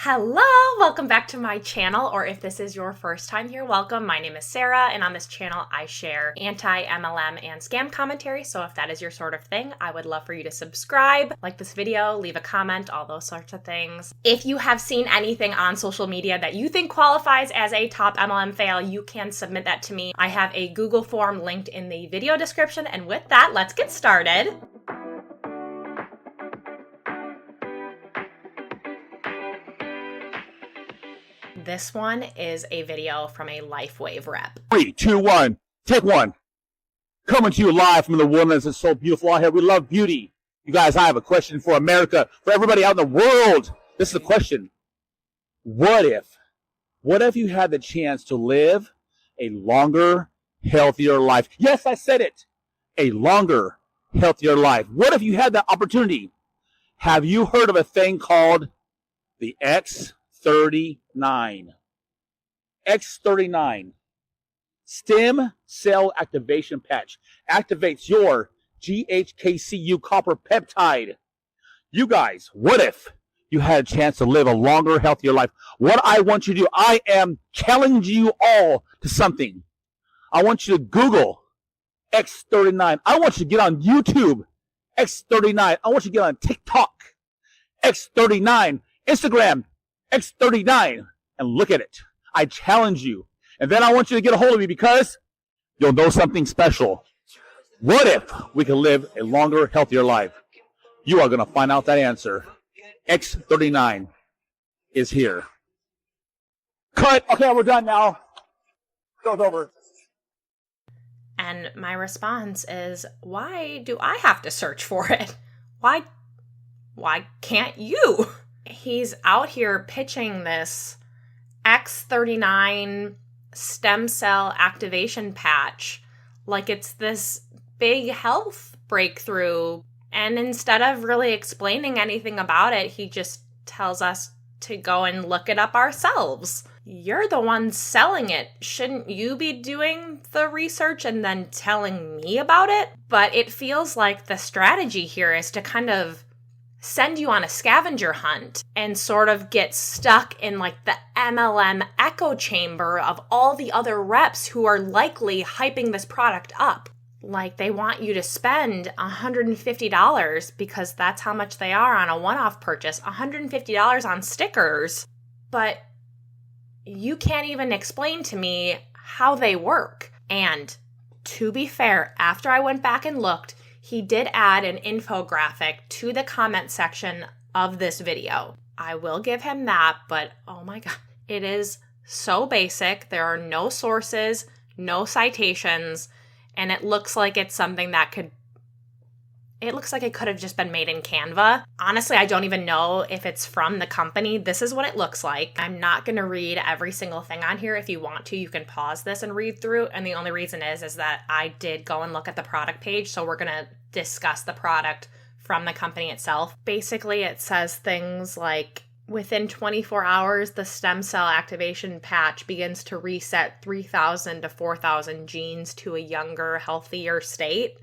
Hello, welcome back to my channel, or if this is your first time here, welcome. My name is Sarah, and on this channel I share anti-MLM and scam commentary, so if that is your sort of thing, I would love for you to subscribe, like this video, leave a comment, all those sorts of things. If you have seen anything on social media that you think qualifies as a top MLM fail, you can submit that to me. I have a Google form linked in the video description, and with that, let's get started. This one is a video from a LifeWave rep. 3, 2, 1, take one. Coming to you live from the wilderness. It's so beautiful out here. We love beauty. You guys, I have a question for America, for everybody out in the world. This is the question. What if you had the chance to live a longer, healthier life? Yes, I said it. A longer, healthier life. What if you had that opportunity? Have you heard of a thing called the X39? X39 stem cell activation patch activates your GHKCU copper peptide. You guys, what if you had a chance to live a longer, healthier life? What I want you to do, I am challenging you all to something. I want you to Google X39. I want you to get on YouTube, X39. I want you to get on TikTok, X39, Instagram, X39, and look at it. I challenge you. And then I want you to get a hold of me because you'll know something special. What if we could live a longer, healthier life? You are going to find out that answer. X39 is here. Cut. Okay, we're done now. Show's over. And my response is, why do I have to search for it? Why can't you? He's out here pitching this X39 stem cell activation patch like it's this big health breakthrough. And instead of really explaining anything about it, he just tells us to go and look it up ourselves. You're the one selling it. Shouldn't you be doing the research and then telling me about it? But it feels like the strategy here is to kind of send you on a scavenger hunt and sort of get stuck in like the MLM echo chamber of all the other reps who are likely hyping this product up. Like they want you to spend $150 because that's how much they are on a one-off purchase, $150 on stickers. But you can't even explain to me how they work. And to be fair, after I went back and looked, he did add an infographic to the comment section of this video. I will give him that, but oh my God, it is so basic. There are no sources, no citations, and it looks like it's something that it looks like it could have just been made in Canva. Honestly, I don't even know if it's from the company. This is what it looks like. I'm not going to read every single thing on here. If you want to, you can pause this and read through. And the only reason is that I did go and look at the product page. So we're going to discuss the product from the company itself. Basically, it says things like, within 24 hours, the stem cell activation patch begins to reset 3,000 to 4,000 genes to a younger, healthier state.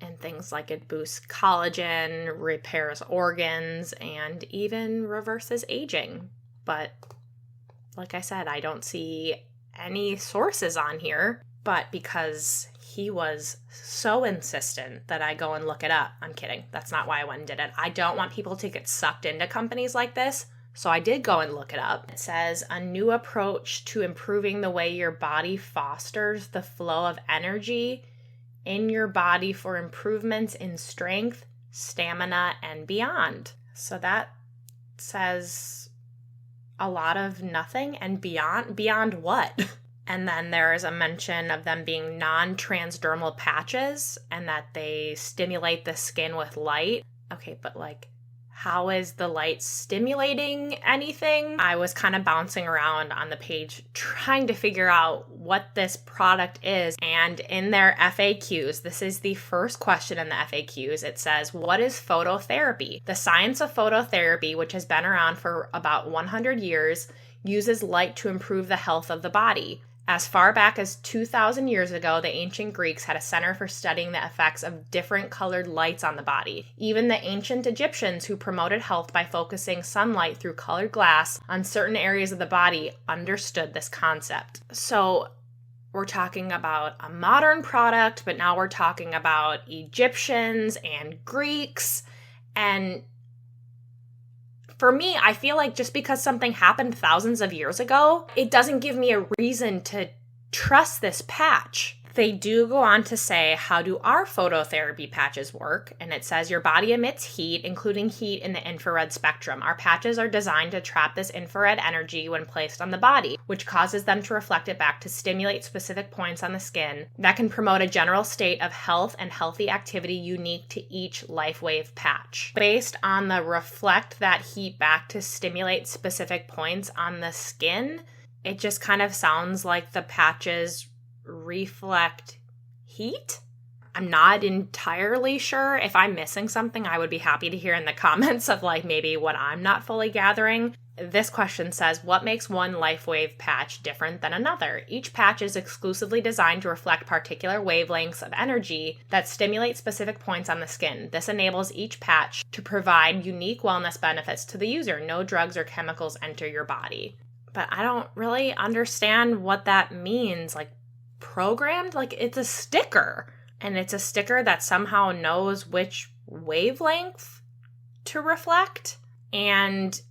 And things like it boosts collagen, repairs organs, and even reverses aging. But like I said, I don't see any sources on here. But because he was so insistent that I go and look it up, I'm kidding. That's not why I went and did it. I don't want people to get sucked into companies like this. So I did go and look it up. It says, a new approach to improving the way your body fosters the flow of energy in your body for improvements in strength, stamina, and beyond. So that says a lot of nothing and beyond. Beyond what? And then there is a mention of them being non-transdermal patches and that they stimulate the skin with light. Okay, but like, how is the light stimulating anything? I was kind of bouncing around on the page trying to figure out what this product is. And in their FAQs, this is the first question in the FAQs. It says, what is phototherapy? The science of phototherapy, which has been around for about 100 years, uses light to improve the health of the body. As far back as 2,000 years ago, the ancient Greeks had a center for studying the effects of different colored lights on the body. Even the ancient Egyptians, who promoted health by focusing sunlight through colored glass on certain areas of the body, understood this concept. So we're talking about a modern product, but now we're talking about Egyptians and Greeks. And for me, I feel like just because something happened thousands of years ago, it doesn't give me a reason to trust this patch. They do go on to say, how do our phototherapy patches work? And it says your body emits heat, including heat in the infrared spectrum. Our patches are designed to trap this infrared energy when placed on the body, which causes them to reflect it back to stimulate specific points on the skin that can promote a general state of health and healthy activity unique to each LifeWave patch. Based on the reflect that heat back to stimulate specific points on the skin, it just kind of sounds like the patches reflect heat? I'm not entirely sure. If I'm missing something, I would be happy to hear in the comments of like maybe what I'm not fully gathering. This question says, what makes one LifeWave patch different than another? Each patch is exclusively designed to reflect particular wavelengths of energy that stimulate specific points on the skin. This enables each patch to provide unique wellness benefits to the user. No drugs or chemicals enter your body. But I don't really understand what that means. Like, programmed? Like, it's a sticker. And it's a sticker that somehow knows which wavelength to reflect. And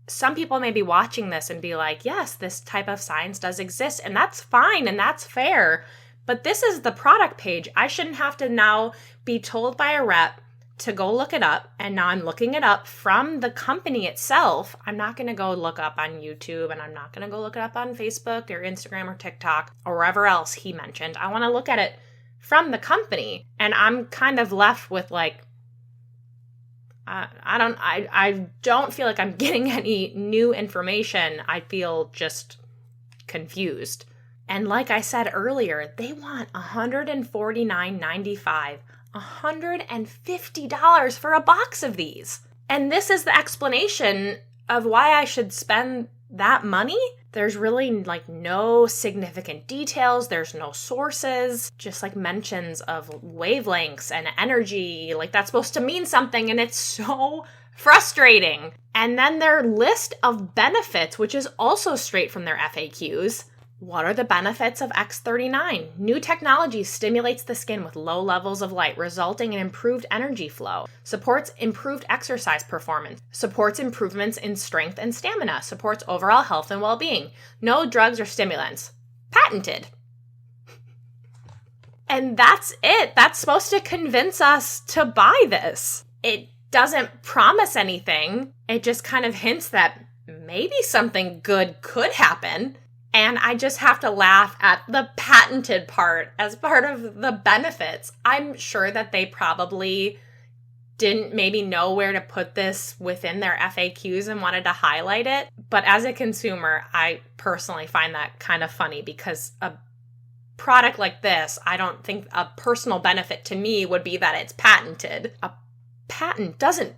some people may be watching this and be like, yes, this type of science does exist. And that's fine and that's fair. But this is the product page. I shouldn't have to now be told by a rep to go look it up. And now I'm looking it up from the company itself. I'm not going to go look up on YouTube, and I'm not going to go look it up on Facebook or Instagram or TikTok or wherever else he mentioned. I want to look at it from the company. And I'm kind of left with like, I don't feel like I'm getting any new information. I feel just confused. And like I said earlier, they want $149.95. $150 for a box of these. And this is the explanation of why I should spend that money. There's really like no significant details. There's no sources, just like mentions of wavelengths and energy. Like that's supposed to mean something, and it's so frustrating. And then their list of benefits, which is also straight from their FAQs. What are the benefits of X39? New technology stimulates the skin with low levels of light, resulting in improved energy flow. Supports improved exercise performance. Supports improvements in strength and stamina. Supports overall health and well-being. No drugs or stimulants. Patented. And that's it. That's supposed to convince us to buy this. It doesn't promise anything. It just kind of hints that maybe something good could happen. And I just have to laugh at the patented part as part of the benefits. I'm sure that they probably didn't maybe know where to put this within their FAQs and wanted to highlight it. But as a consumer, I personally find that kind of funny because a product like this, I don't think a personal benefit to me would be that it's patented. A patent doesn't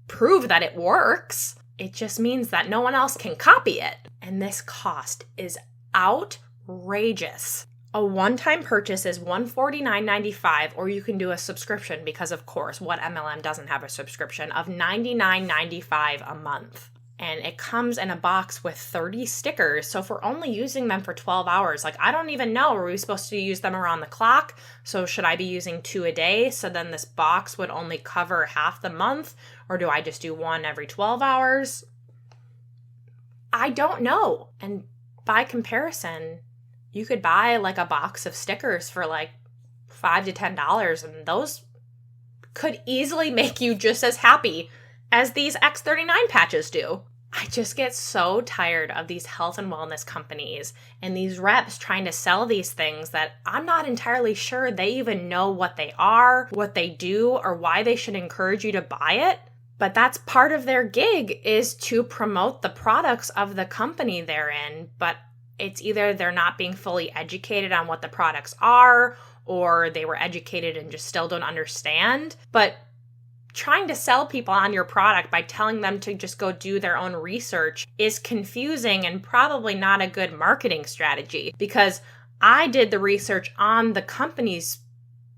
prove that it works. It just means that no one else can copy it. And this cost is outrageous. A one-time purchase is $149.95, or you can do a subscription because, of course, what MLM doesn't have a subscription of $99.95 a month. And it comes in a box with 30 stickers. So if we're only using them for 12 hours, like I don't even know, are we supposed to use them around the clock? So should I be using 2 a day? So then this box would only cover half the month? Or do I just do one every 12 hours? I don't know. And by comparison, you could buy like a box of stickers for like $5 to $10, and those could easily make you just as happy as these X39 patches do. I just get so tired of these health and wellness companies and these reps trying to sell these things that I'm not entirely sure they even know what they are, what they do, or why they should encourage you to buy it. But that's part of their gig, is to promote the products of the company they're in. But it's either they're not being fully educated on what the products are, or they were educated and just still don't understand. But trying to sell people on your product by telling them to just go do their own research is confusing and probably not a good marketing strategy, because I did the research on the company's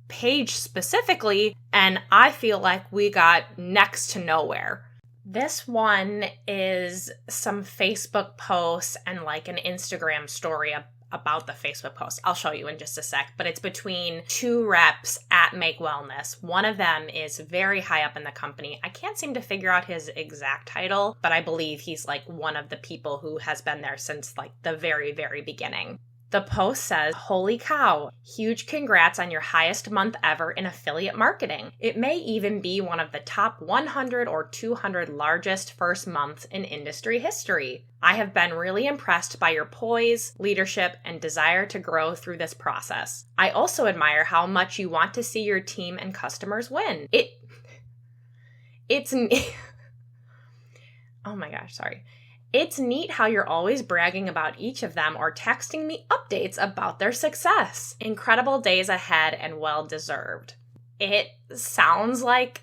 page specifically, and I feel like we got next to nowhere. This one is some Facebook posts and like an Instagram story about the Facebook post. I'll show you in just a sec, but it's between two reps at Make Wellness. One of them is very high up in the company. I can't seem to figure out his exact title, but I believe he's like one of the people who has been there since like the very, very beginning. The post says, "Holy cow, huge congrats on your highest month ever in affiliate marketing. It may even be one of the top 100 or 200 largest first months in industry history. I have been really impressed by your poise, leadership, and desire to grow through this process. I also admire how much you want to see your team and customers win. It's oh my gosh, sorry. It's neat how you're always bragging about each of them or texting me updates about their success. Incredible days ahead and well deserved." It sounds like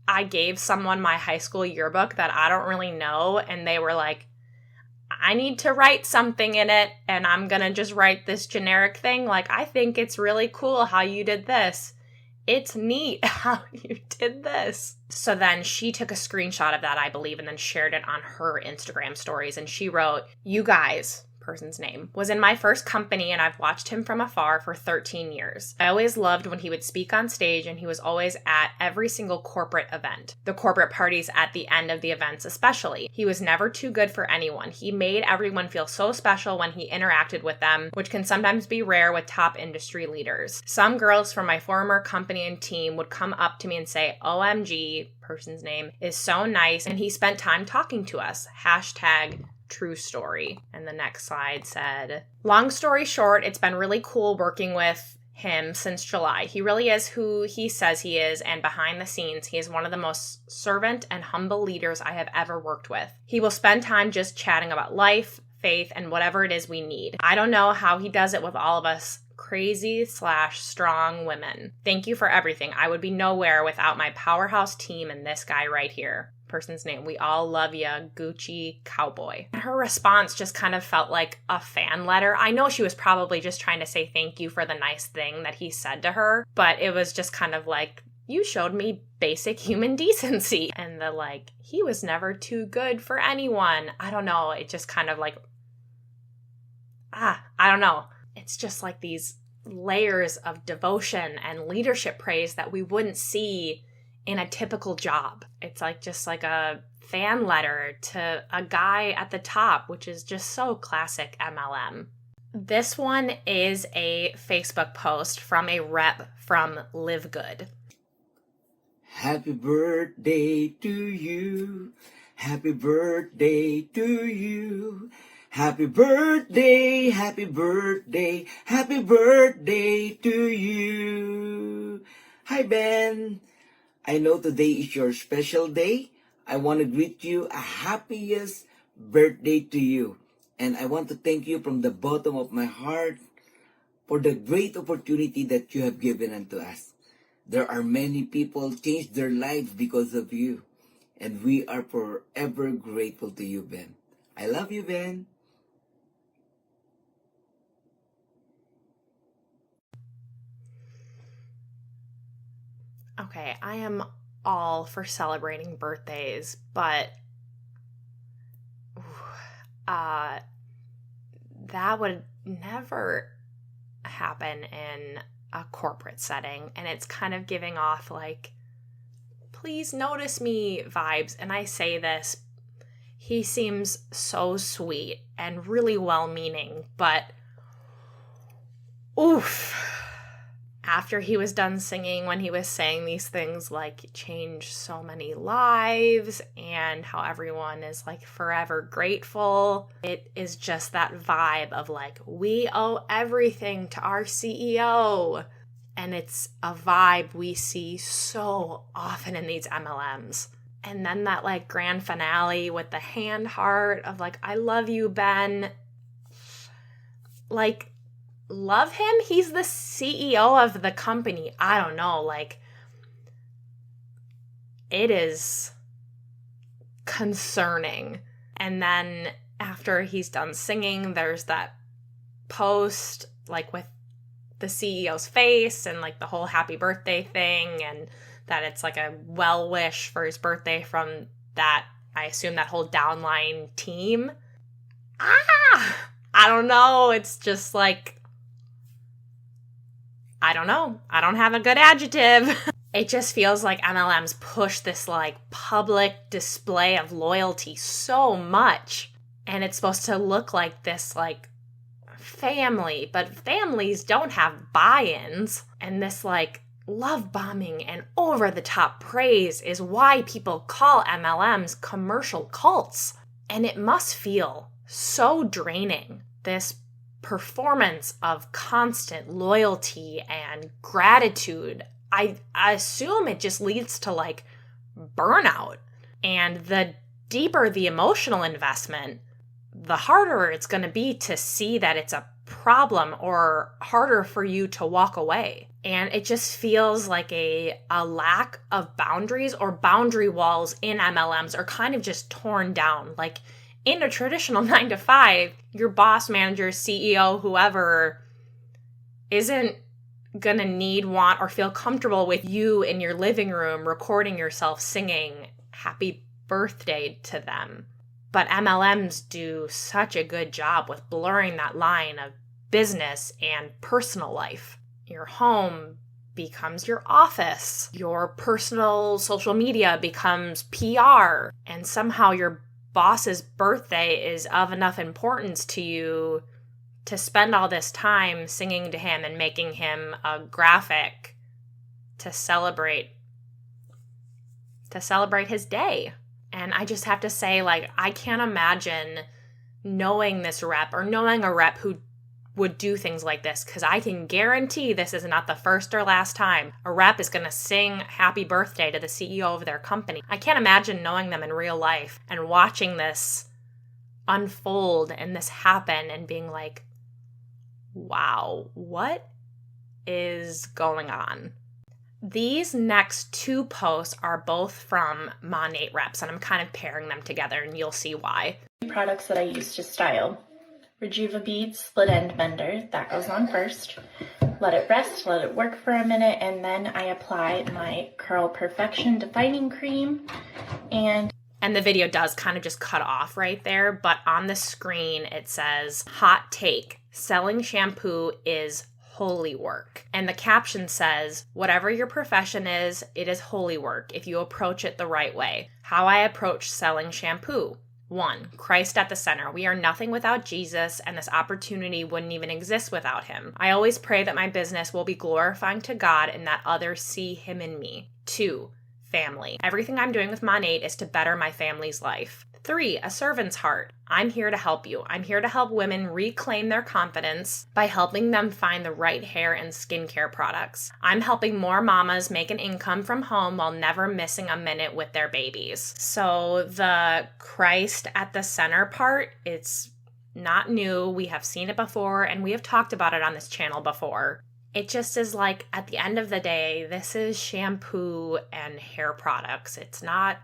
I gave someone my high school yearbook that I don't really know, and they were like, "I need to write something in it, and I'm gonna just write this generic thing. Like, I think it's really cool how you did this. It's neat how you did this." So then she took a screenshot of that, I believe, and then shared it on her Instagram stories. And she wrote, "You guys," person's name, "was in my first company and I've watched him from afar for 13 years. I always loved when he would speak on stage, and he was always at every single corporate event. The corporate parties at the end of the events especially. He was never too good for anyone. He made everyone feel so special when he interacted with them, which can sometimes be rare with top industry leaders. Some girls from my former company and team would come up to me and say, 'OMG, person's name, is so nice, and he spent time talking to us. Hashtag true story.'" And the next slide said, "Long story short, it's been really cool working with him since July. He really is who he says he is, and behind the scenes, he is one of the most servant and humble leaders I have ever worked with. He will spend time just chatting about life, faith, and whatever it is we need. I don't know how he does it with all of us crazy/strong women. Thank you for everything. I would be nowhere without my powerhouse team and this guy right here." Person's name, "We all love ya, Gucci Cowboy." Her response just kind of felt like a fan letter. I know she was probably just trying to say thank you for the nice thing that he said to her, but it was just kind of like, "You showed me basic human decency." And the like, "He was never too good for anyone." I don't know. It just kind of like, I don't know. It's just like these layers of devotion and leadership praise that we wouldn't see in a typical job. It's like just like a fan letter to a guy at the top, which is just so classic MLM. This one is a Facebook post from a rep from LiveGood. "Happy birthday to you. Happy birthday to you. Happy birthday, happy birthday, happy birthday to you." Hi, Ben. I know today is your special day. I want to greet you a happiest birthday to you. And I want to thank you from the bottom of my heart for the great opportunity that you have given unto us. There are many people changed their lives because of you. And we are forever grateful to you, Ben. I love you, Ben. Okay, I am all for celebrating birthdays, but that would never happen in a corporate setting, and it's kind of giving off like, "Please notice me" vibes. And I say this, he seems so sweet and really well-meaning, but oof. After he was done singing, when he was saying these things like change so many lives and how everyone is like forever grateful, it is just that vibe of like, we owe everything to our CEO. And it's a vibe we see so often in these MLMs. And then that like grand finale with the hand heart of like, "I love you, Ben." Like, love him? He's the CEO of the company. I don't know. Like, it is concerning. And then after he's done singing, there's that post like with the CEO's face and like the whole happy birthday thing, and that it's like a well wish for his birthday from that, I assume, that whole downline team. I don't know. It's just like, I don't know. I don't have a good adjective. It just feels like MLMs push this like public display of loyalty so much. And it's supposed to look like this like family, but families don't have buy-ins. And this like love bombing and over the top praise is why people call MLMs commercial cults. And it must feel so draining. This performance of constant loyalty and gratitude, I assume it just leads to like burnout. And the deeper the emotional investment, the harder it's going to be to see that it's a problem, or harder for you to walk away. And it just feels like a lack of boundaries, or boundary walls in MLMs are kind of just torn down. Like in a traditional 9-to-5, your boss, manager, CEO, whoever isn't gonna need, want, or feel comfortable with you in your living room recording yourself singing happy birthday to them. But MLMs do such a good job with blurring that line of business and personal life. Your home becomes your office. Your personal social media becomes PR. And somehow your boss's birthday is of enough importance to you to spend all this time singing to him and making him a graphic to celebrate his day. And I just have to say, like, I can't imagine knowing this rep or knowing a rep who would do things like this, because I can guarantee this is not the first or last time a rep is going to sing happy birthday to the CEO of their company. I can't imagine knowing them in real life and watching this unfold and this happen and being like, wow, what is going on? These next two posts are both from MONAT reps, and I'm kind of pairing them together, and you'll see why. Products that I use to style. Rejuva Beads Split End Bender, that goes on first. Let it rest, let it work for a minute, and then I apply my Curl Perfection Defining Cream. And the video does kind of just cut off right there, but on the screen it says, hot take, selling shampoo is holy work. And the caption says, whatever your profession is, it is holy work if you approach it the right way. How I approach selling shampoo. 1. Christ at the center. We are nothing without Jesus, and this opportunity wouldn't even exist without him. I always pray that my business will be glorifying to God and that others see him in me. 2. Family. Everything I'm doing with MONAT is to better my family's life. 3. A servant's heart. I'm here to help you. I'm here to help women reclaim their confidence by helping them find the right hair and skincare products. I'm helping more mamas make an income from home while never missing a minute with their babies. So the Christ at the center part, it's not new. We have seen it before, and we have talked about it on this channel before. It just is like, at the end of the day, this is shampoo and hair products. It's not,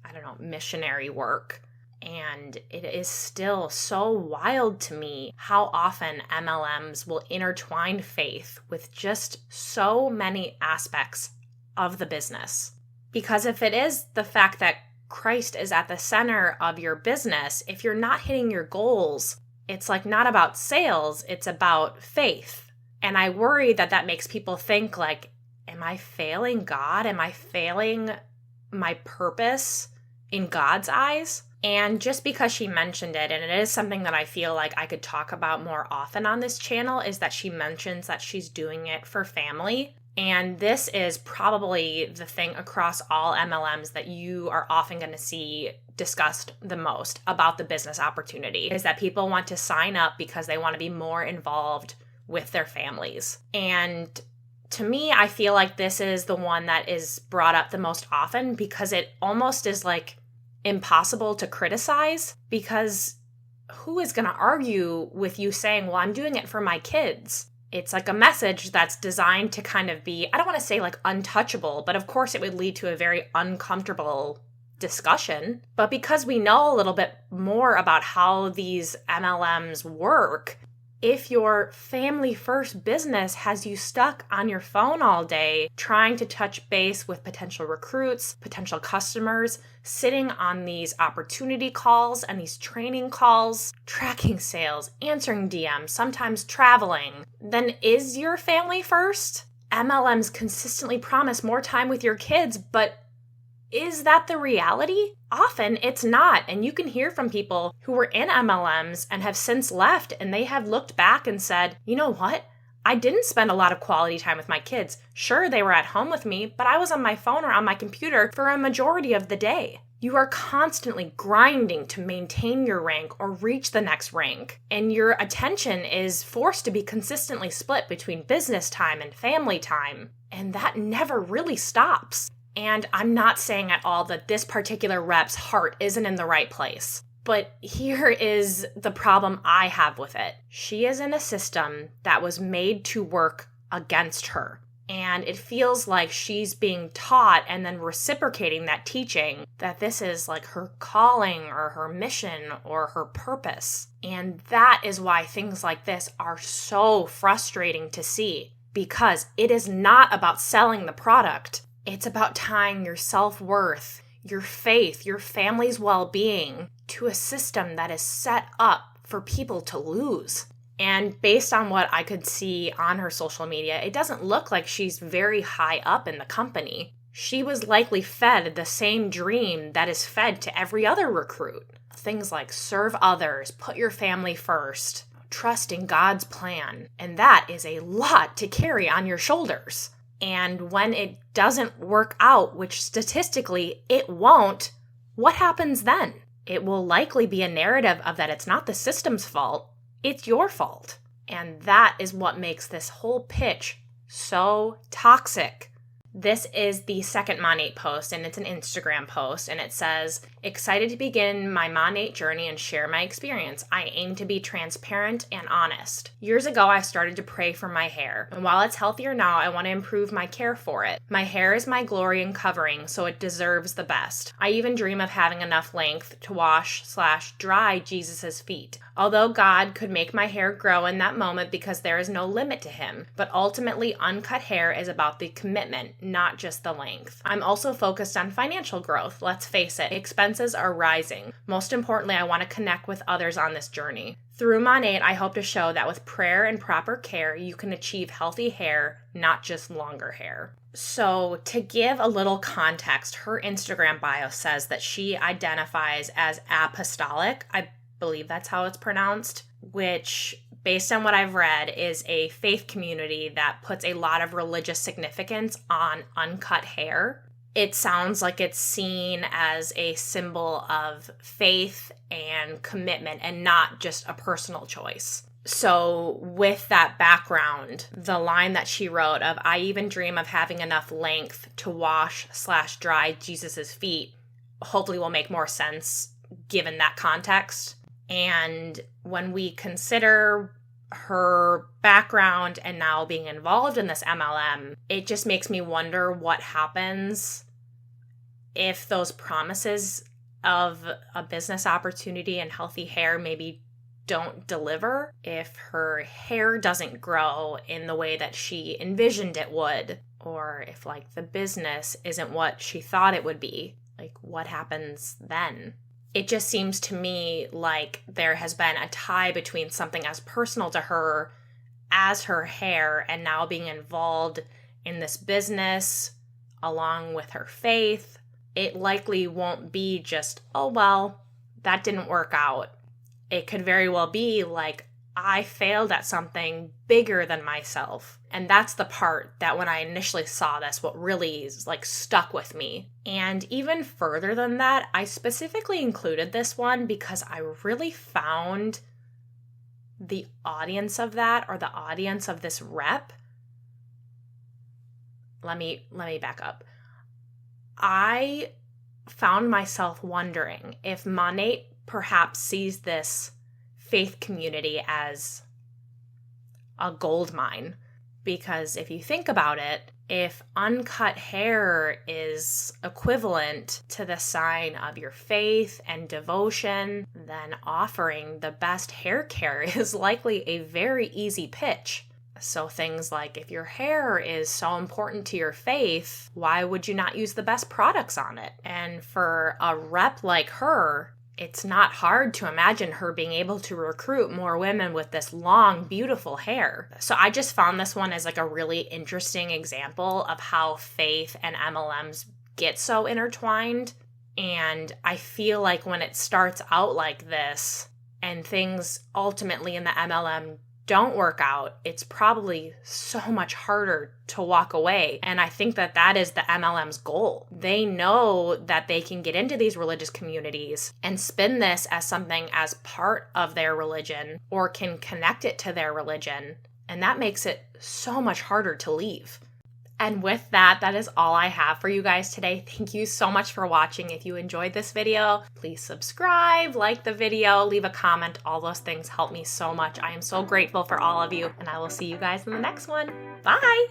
I don't know, missionary work. And it is still so wild to me how often MLMs will intertwine faith with just so many aspects of the business. Because if it is the fact that Christ is at the center of your business, if you're not hitting your goals, it's like not about sales, it's about faith. And I worry that that makes people think like, am I failing God? Am I failing my purpose in God's eyes? And just because she mentioned it, and it is something that I feel like I could talk about more often on this channel, is that she mentions that she's doing it for family. And this is probably the thing across all MLMs that you are often going to see discussed the most about the business opportunity, is that people want to sign up because they want to be more involved with their families. And to me, I feel like this is the one that is brought up the most often because it almost is like impossible to criticize, because who is going to argue with you saying, well, I'm doing it for my kids? It's like a message that's designed to kind of be, I don't want to say like untouchable, but of course it would lead to a very uncomfortable discussion. But because we know a little bit more about how these MLMs work, if your family first business has you stuck on your phone all day trying to touch base with potential recruits, potential customers, sitting on these opportunity calls and these training calls, tracking sales, answering DMs, sometimes traveling, then is your family first? MLMs consistently promise more time with your kids, but is that the reality? Often it's not, and you can hear from people who were in MLMs and have since left, and they have looked back and said, you know what? I didn't spend a lot of quality time with my kids. Sure, they were at home with me, but I was on my phone or on my computer for a majority of the day. You are constantly grinding to maintain your rank or reach the next rank, and your attention is forced to be consistently split between business time and family time, and that never really stops. And I'm not saying at all that this particular rep's heart isn't in the right place. But here is the problem I have with it. She is in a system that was made to work against her. And it feels like she's being taught and then reciprocating that teaching that this is like her calling or her mission or her purpose. And that is why things like this are so frustrating to see, because it is not about selling the product. It's about tying your self-worth, your faith, your family's well-being to a system that is set up for people to lose. And based on what I could see on her social media, it doesn't look like she's very high up in the company. She was likely fed the same dream that is fed to every other recruit. Things like serve others, put your family first, trust in God's plan. And that is a lot to carry on your shoulders. And when it doesn't work out, which statistically it won't, what happens then? It will likely be a narrative of that it's not the system's fault, it's your fault. And that is what makes this whole pitch so toxic. This is the second MONAT post, and it's an Instagram post, and it says, excited to begin my MONAT journey and share my experience. I aim to be transparent and honest. Years ago, I started to pray for my hair, and while it's healthier now, I want to improve my care for it. My hair is my glory and covering, so it deserves the best. I even dream of having enough length to wash/dry Jesus's feet. Although God could make my hair grow in that moment because there is no limit to him, but ultimately uncut hair is about the commitment, not just the length. I'm also focused on financial growth. Let's face it, expenses are rising. Most importantly, I want to connect with others on this journey. Through MONAT, I hope to show that with prayer and proper care, you can achieve healthy hair, not just longer hair. So to give a little context, her Instagram bio says that she identifies as apostolic. I believe that's how it's pronounced, which, based on what I've read, is a faith community that puts a lot of religious significance on uncut hair. It sounds like it's seen as a symbol of faith and commitment and not just a personal choice. So with that background, the line that she wrote of, I even dream of having enough length to wash/dry Jesus's feet, hopefully will make more sense given that context. And when we consider her background and now being involved in this MLM, it just makes me wonder what happens if those promises of a business opportunity and healthy hair maybe don't deliver, if her hair doesn't grow in the way that she envisioned it would, or if like the business isn't what she thought it would be. Like, what happens then? It just seems to me like there has been a tie between something as personal to her as her hair and now being involved in this business along with her faith. It likely won't be just, oh, well, that didn't work out. It could very well be like, I failed at something bigger than myself. And that's the part that when I initially saw this, what really is like stuck with me. And even further than that, I specifically included this one because I really found the audience of that, or the audience of this rep. Let me back up. I found myself wondering if MONAT perhaps sees this faith community as a gold mine. Because if you think about it, if uncut hair is equivalent to the sign of your faith and devotion, then offering the best hair care is likely a very easy pitch. So things like, if your hair is so important to your faith, why would you not use the best products on it? And for a rep like her, it's not hard to imagine her being able to recruit more women with this long, beautiful hair. So I just found this one as like a really interesting example of how faith and MLMs get so intertwined. And I feel like when it starts out like this and things ultimately in the MLM don't work out, it's probably so much harder to walk away. And I think that that is the MLM's goal. They know that they can get into these religious communities and spin this as something as part of their religion or can connect it to their religion. And that makes it so much harder to leave. And with that, that is all I have for you guys today. Thank you so much for watching. If you enjoyed this video, please subscribe, like the video, leave a comment. All those things help me so much. I am so grateful for all of you, and I will see you guys in the next one. Bye!